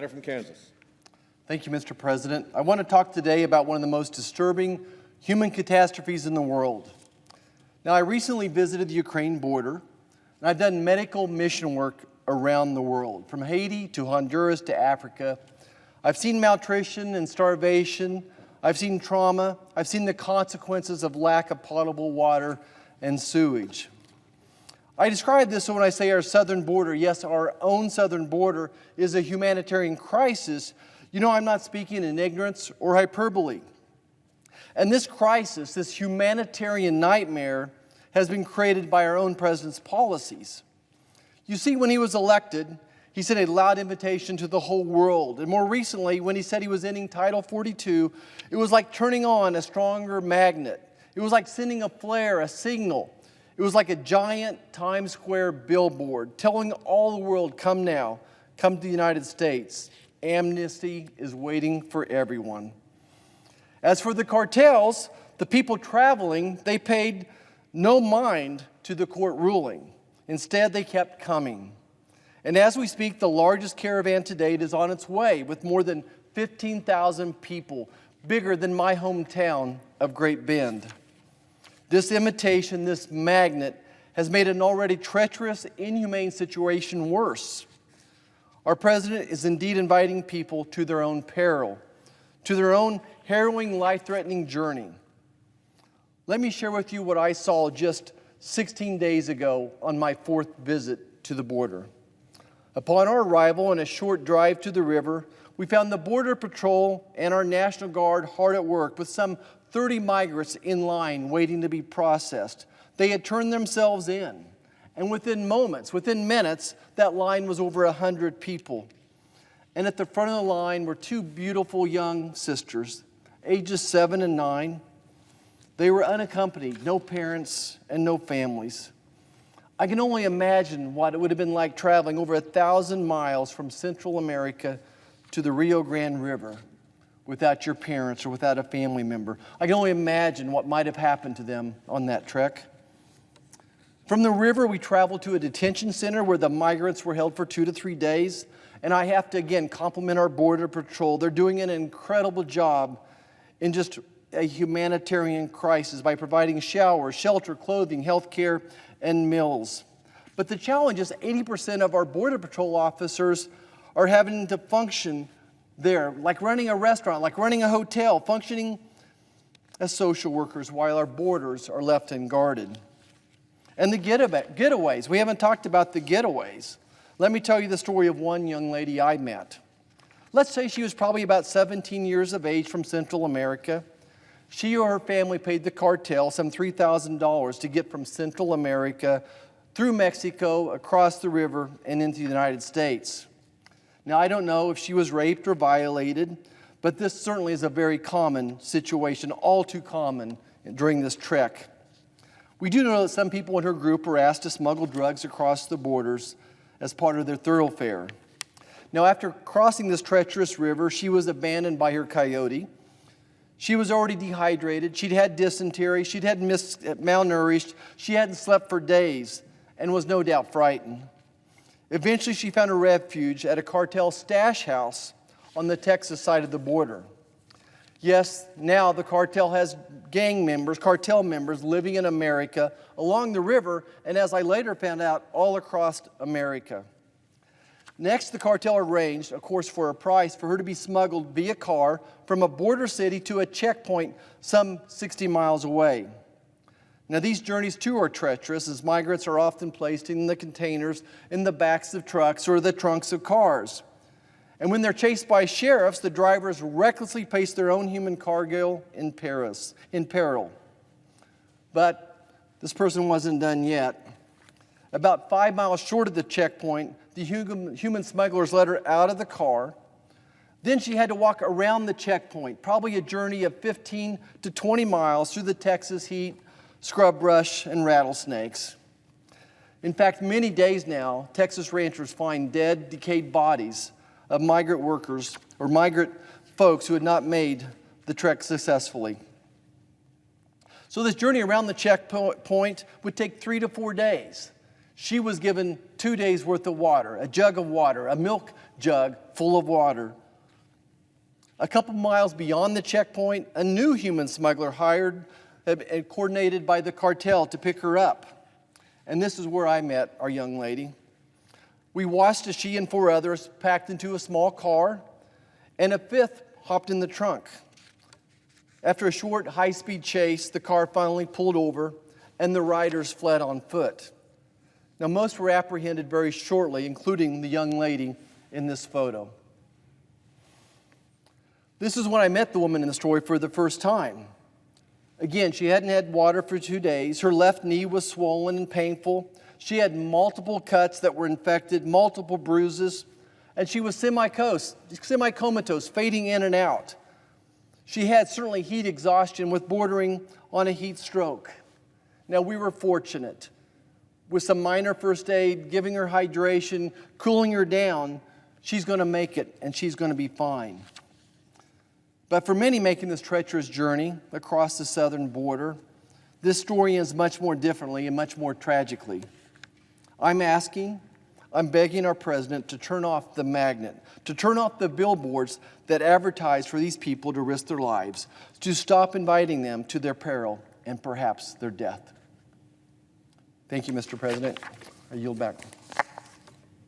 From Kansas. Thank you, Mr. President. I want to talk today about one of the most disturbing human catastrophes in the world. Now, I recently visited the Ukraine border, and I've done medical mission work around the world, from Haiti to Honduras to Africa. I've seen malnutrition and starvation. I've seen trauma. I've seen the consequences of lack of potable water and sewage. I describe this when I say our southern border, yes, our own southern border, is a humanitarian crisis. You know, I'm not speaking in ignorance or hyperbole. And this crisis, this humanitarian nightmare, has been created by our own president's policies. You see, when he was elected, he sent a loud invitation to the whole world. And more recently, when he said he was ending Title 42, it was like turning on a stronger magnet. It was like sending a flare, a signal. It was like a giant Times Square billboard telling all the world, come now, come to the United States. Amnesty is waiting for everyone. As for the cartels, the people traveling, they paid no mind to the court ruling. Instead, they kept coming. And as we speak, the largest caravan to date is on its way with more than 15,000 people, bigger than my hometown of Great Bend. This imitation, this magnet, has made an already treacherous, inhumane situation worse. Our president is indeed inviting people to their own peril, to their own harrowing, life-threatening journey. Let me share with you what I saw just 16 days ago on my fourth visit to the border. Upon our arrival and a short drive to the river, we found the Border Patrol and our National Guard hard at work with some 30 migrants in line waiting to be processed. They had turned themselves in, and within moments, within minutes, that line was over 100 people. And at the front of the line were two beautiful young sisters, ages 7 and 9. They were unaccompanied, no parents and no families. I can only imagine what it would have been like traveling over 1,000 miles from Central America to the Rio Grande River without your parents or without a family member. I can only imagine what might have happened to them on that trek. From the river, we traveled to a detention center where the migrants were held for 2 to 3 days. And I have to, again, compliment our Border Patrol. They're doing an incredible job in just a humanitarian crisis by providing showers, shelter, clothing, health care, and meals. But the challenge is 80% of our Border Patrol officers are having to function there, like running a restaurant, like running a hotel, functioning as social workers while our borders are left unguarded. And the getaways, we haven't talked about the getaways. Let me tell you the story of one young lady I met. Let's say she was probably about 17 years of age from Central America. She or her family paid the cartel some $3,000 to get from Central America through Mexico, across the river, and into the United States. Now, I don't know if she was raped or violated, but this certainly is a very common situation, all too common during this trek. We do know that some people in her group were asked to smuggle drugs across the borders as part of their thoroughfare. Now, after crossing this treacherous river, she was abandoned by her coyote. She was already dehydrated. She'd had dysentery. She'd had malnourished. She hadn't slept for days and was no doubt frightened. Eventually, she found a refuge at a cartel stash house on the Texas side of the border. Yes, now the cartel has cartel members living in America along the river, and as I later found out, all across America. Next, the cartel arranged, of course for a price, for her to be smuggled via car from a border city to a checkpoint some 60 miles away. Now, these journeys, too, are treacherous, as migrants are often placed in the containers in the backs of trucks or the trunks of cars. And when they're chased by sheriffs, the drivers recklessly place their own human cargo in peril. But this person wasn't done yet. About 5 miles short of the checkpoint, the human smugglers let her out of the car. Then she had to walk around the checkpoint, probably a journey of 15 to 20 miles through the Texas heat, scrub brush, and rattlesnakes. In fact, many days now, Texas ranchers find dead, decayed bodies of migrant workers or migrant folks who had not made the trek successfully. So this journey around the checkpoint would take 3 to 4 days. She was given 2 days' worth of water, a jug of water, a milk jug full of water. A couple miles beyond the checkpoint, a new human smuggler hired and coordinated by the cartel to pick her up. And this is where I met our young lady. We watched as she and 4 others packed into a small car, and a 5th hopped in the trunk. After a short, high-speed chase, the car finally pulled over, and the riders fled on foot. Now, most were apprehended very shortly, including the young lady in this photo. This is when I met the woman in the story for the first time. Again, she hadn't had water for 2 days. Her left knee was swollen and painful. She had multiple cuts that were infected, multiple bruises, and she was semi-comatose, fading in and out. She had certainly heat exhaustion with bordering on a heat stroke. Now, we were fortunate. With some minor first aid, giving her hydration, cooling her down, she's going to make it, and she's going to be fine. But for many making this treacherous journey across the southern border, this story ends much more differently and much more tragically. I'm begging our president to turn off the magnet, to turn off the billboards that advertise for these people to risk their lives, to stop inviting them to their peril and perhaps their death. Thank you, Mr. President. I yield back.